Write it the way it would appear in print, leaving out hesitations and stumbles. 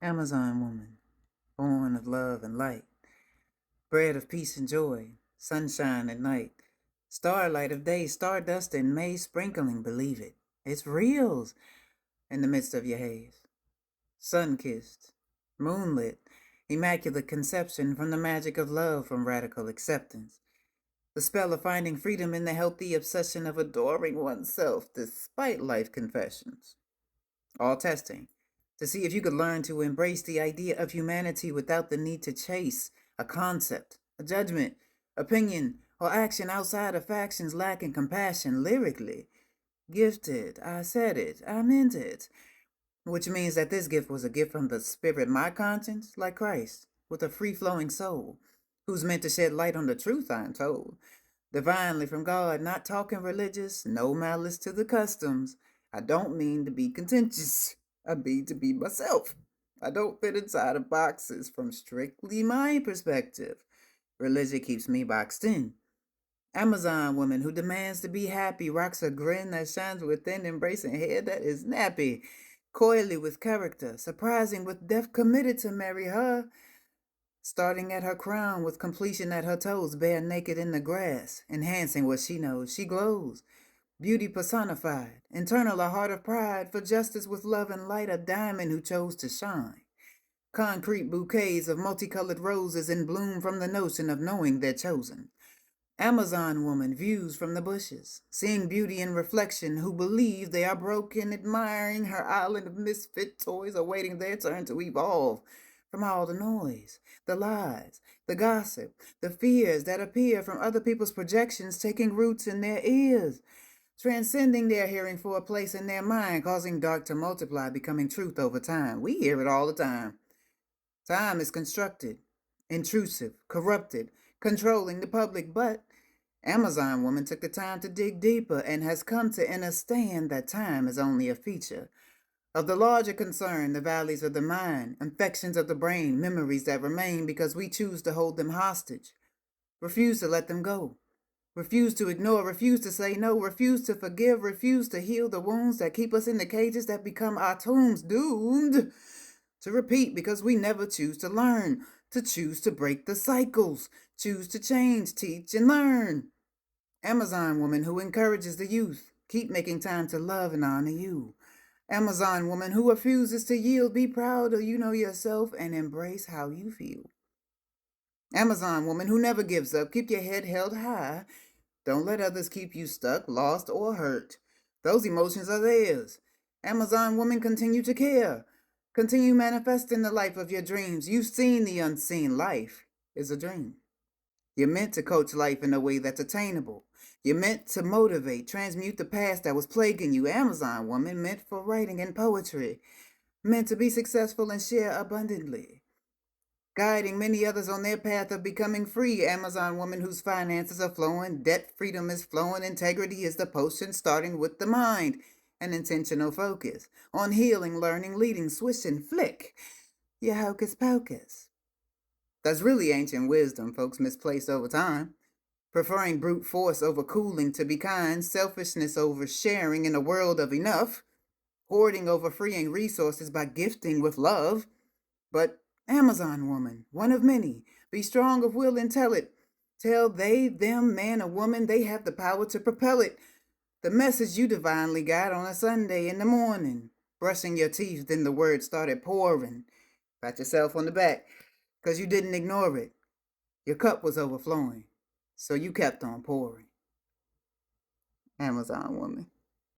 Amazon woman, born of love and light, bread of peace and joy, sunshine at night, starlight of day, stardust in May sprinkling, believe it. It's real in the midst of your haze. Sun-kissed, moonlit, immaculate conception from the magic of love, from radical acceptance. The spell of finding freedom in the healthy obsession of adoring oneself despite life confessions. All testing to see if you could learn to embrace the idea of humanity without the need to chase a concept, a judgment, opinion, or action outside of factions lacking compassion lyrically. Gifted, I said it, I meant it. Which means that this gift was a gift from the spirit, my conscience, like Christ, with a free-flowing soul, who's meant to shed light on the truth, I'm told. Divinely from God, not talking religious, no malice to the customs. I don't mean to be contentious. I mean to be myself. I don't fit inside of boxes from strictly my perspective. Religion keeps me boxed in. Amazon woman who demands to be happy, rocks a grin that shines within, embracing hair that is nappy, coyly with character, surprising with depth, committed to marry her, starting at her crown with completion at her toes, bare naked in the grass, enhancing what she knows. She glows, beauty personified, internal a heart of pride, for justice with love and light, a diamond who chose to shine. Concrete bouquets of multicolored roses in bloom from the notion of knowing they're chosen. Amazon woman views from the bushes, seeing beauty in reflection, who believe they are broken, admiring her island of misfit toys, awaiting their turn to evolve from all the noise, the lies, the gossip, the fears that appear from other people's projections, taking roots in their ears, transcending their hearing for a place in their mind, causing dark to multiply, becoming truth over time. We hear it all the time. Time is constructed, intrusive, corrupted, controlling the public, but Amazon woman took the time to dig deeper and has come to understand that time is only a feature of the larger concern, the valleys of the mind, infections of the brain, memories that remain because we choose to hold them hostage, refuse to let them go, refuse to ignore, refuse to say no, refuse to forgive, refuse to heal the wounds that keep us in the cages that become our tombs, doomed to repeat because we never choose to learn, to choose to break the cycles, choose to change, teach, and learn. Amazon woman who encourages the youth, keep making time to love and honor you. Amazon woman who refuses to yield, be proud of you know yourself and embrace how you feel. Amazon woman who never gives up, keep your head held high. Don't let others keep you stuck, lost, or hurt. Those emotions are theirs. Amazon woman, continue to care. Continue manifesting the life of your dreams. You've seen the unseen. Life is a dream. You're meant to coach life in a way that's attainable. You're meant to motivate, transmute the past that was plaguing you. Amazon woman, meant for writing and poetry. Meant to be successful and share abundantly. Guiding many others on their path of becoming free. Amazon woman whose finances are flowing, debt freedom is flowing, integrity is the potion, starting with the mind. An intentional focus on healing, learning, leading, swish and flick. Your hocus pocus. That's really ancient wisdom folks misplaced over time. Preferring brute force over cooling to be kind, selfishness over sharing in a world of enough, hoarding over freeing resources by gifting with love. But Amazon woman, one of many, be strong of will and tell it. Tell they, them, man or woman, they have the power to propel it. The message you divinely got on a Sunday in the morning. Brushing your teeth, then the words started pouring. Pat yourself on the back, 'cause you didn't ignore it. Your cup was overflowing, so you kept on pouring. Amazon woman.